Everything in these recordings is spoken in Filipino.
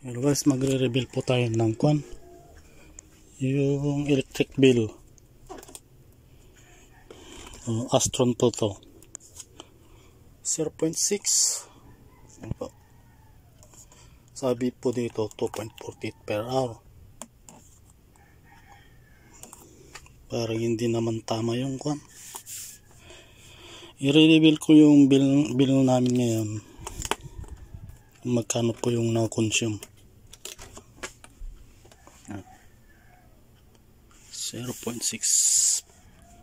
Hello guys, magre-reveal po tayo ng yung electric bill. Astron po to. 0.6. Sabi po dito 2.48 per hour. Parang hindi naman tama yung I-reveal ko yung bill namin ngayon. Magkano po yung na-consume. 0.6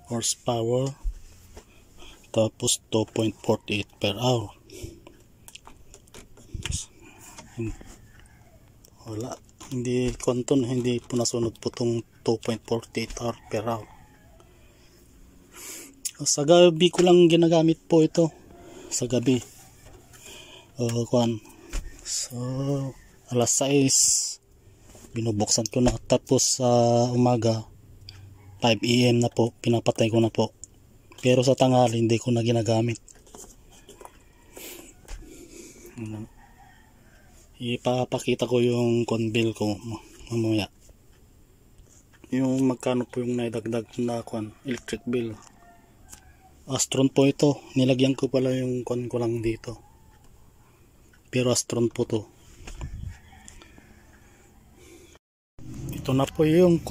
horsepower tapos 2.48 per hour. Wala, hindi konton, hindi po nasunod po tong 2.48 hour per hour. Sa gabi ko lang ginagamit po ito, sa gabi. So alas 6 binubuksan ko na, tapos sa umaga 5 AM na po, pinapatay ko na po. Pero sa tanghali hindi ko na ginagamit. Ipapakita ko yung bill ko mamaya. Yung magkano po yung naidagdag na electric bill. Astron po ito. Nilagyan ko pala yung ko lang dito. Pero Astron po to. Ito na po yung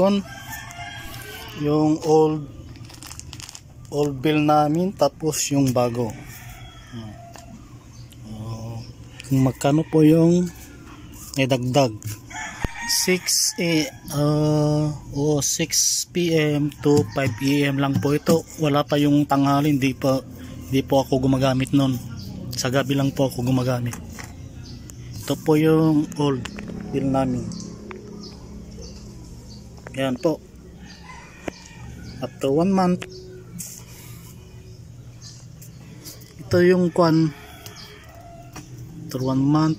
yung old bill namin, tapos yung bago. Kung magkano po yung idagdag. 6 PM to 5 AM lang po ito. Wala pa yung tanghali, hindi po ako gumagamit nun. Sa gabi lang po ako gumagamit. Ito po yung old bill namin. Yan po. After 1 month, ito yung after 1 month,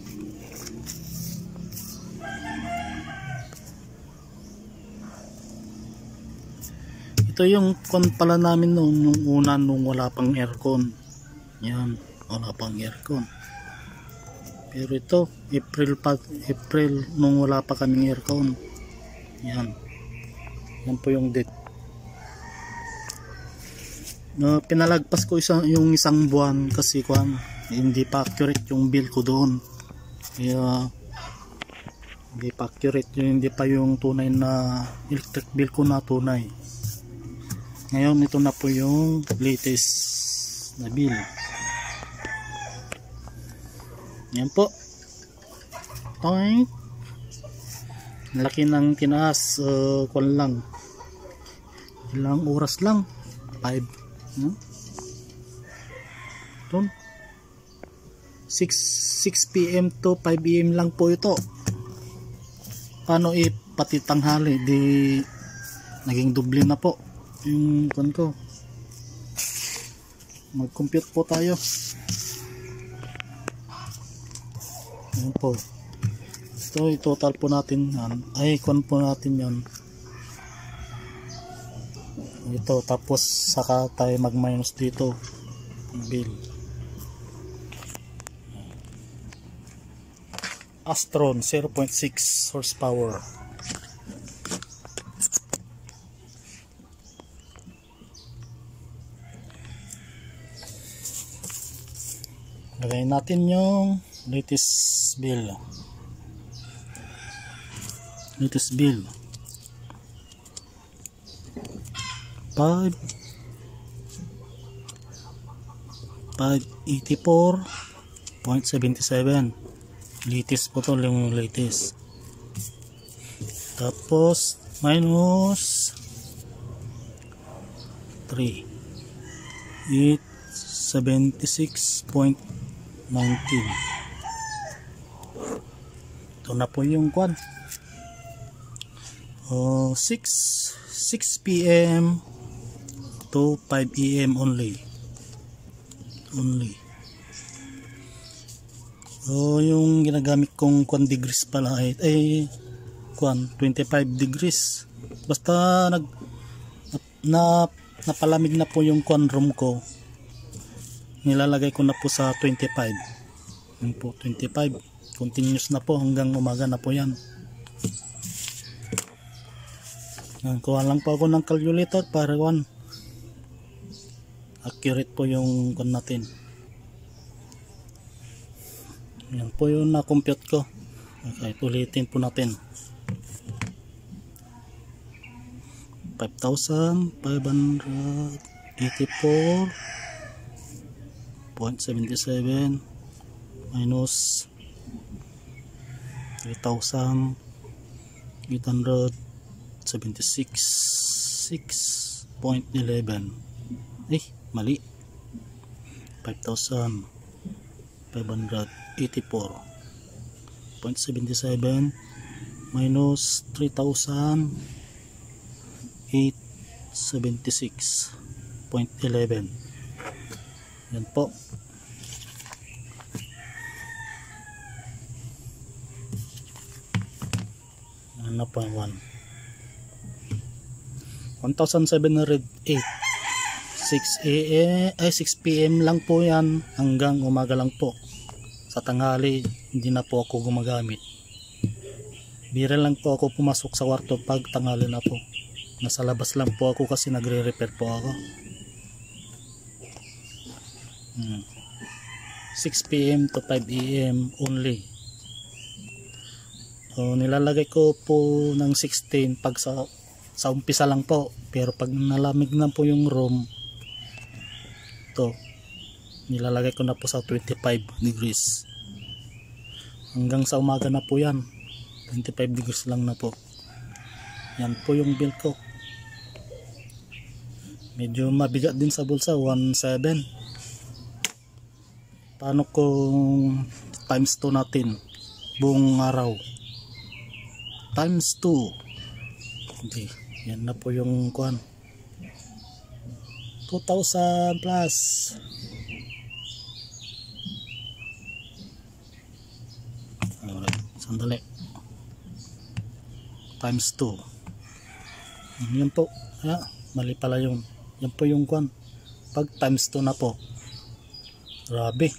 ito yung pala namin noon, yung una, nung wala pang aircon. Yan, wala pang aircon. Pero ito April nung wala pa kaming aircon. Yan po yung date. Pinalagpas ko yung isang buwan kasi hindi pa accurate yung bill ko doon. Kaya hindi pa accurate, hindi pa yung tunay na electric bill ko na tunay. Ngayon ito na po yung latest na bill. Yan po. Okay. Laki ng tinaas. Lang. Ilang oras lang. 5. 6 PM to 5 AM lang po ito. Paano pati tanghali, di naging doble na po yung ko. Mag-compute po tayo. Ayan po. Ito i-total po natin yan. Po natin yan. Ito, tapos saka tayo mag-minus dito bill. Astron 0.6 horsepower. Lagay natin yung latest bill. 584.77. latest po to, yung latest. Tapos minus 3 876.19. ito na po yung 6 PM to 5 AM only. Yung ginagamit kong degrees pala ay 25 degrees. Basta napalamig na po yung room ko, nilalagay ko na po sa 25. Yun po, 25. continuous na po hanggang umaga na po yan. Kuha lang po ako ng calculator para accurate po yung natin. Yan po yung na-compute ko. Okay, ulitin po natin. 5,584.77 minus 3,876.11. Mali. 5,584.77 minus 3,876.11. Yan po. Ano pa 1,708. 6 PM lang po yan hanggang umaga lang po. Sa tanghali hindi na po ako gumagamit. Bira lang po ako pumasok sa kwarto pag tanghali na po. Nasa labas lang po ako kasi nagre-repair po ako. 6 PM to 5 AM only. So, nilalagay ko po ng 16 pag sa umpisa lang po, pero pag nalamig na po yung room to, nilalagay ko na po sa 25 degrees hanggang sa umaga na po yan. 25 degrees lang na po. Yan po yung bill ko. Medyo mabigat din sa bulsa, 1,700. Paano kung times 2 natin buong araw? Times 2. Okay, yan na po yung 2,000 plus. Alright, sandali. Times 2. Yan po. Mali pala yun. Yan po yung pag times 2 na po. Grabe.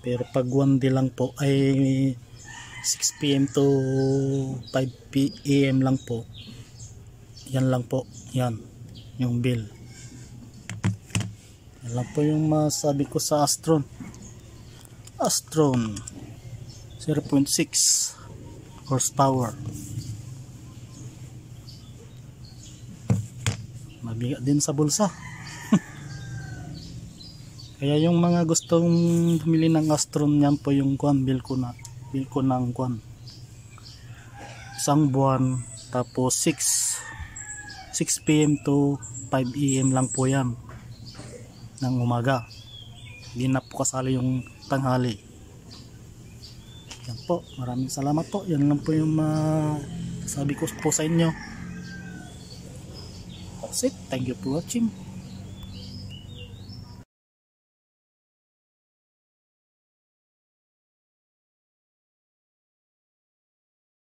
Pero pag 1 day lang po ay 6 PM to 5 PM lang po. Yan lang po. Yan. Yung bill. Yan lang po yung masabi ko sa Astron. Astron 0.6 horsepower. Mabigat din sa bulsa. Kaya yung mga gustong bumili ng Astron, yan po yung bill ko ng isang buwan, tapos 6 PM to 5 AM lang po yan ng umaga. Hindi na po kasali yung tanghali. Yan po, maraming salamat po. Yan lang po yung sabi ko po sa inyo. That's it. Thank you for watching.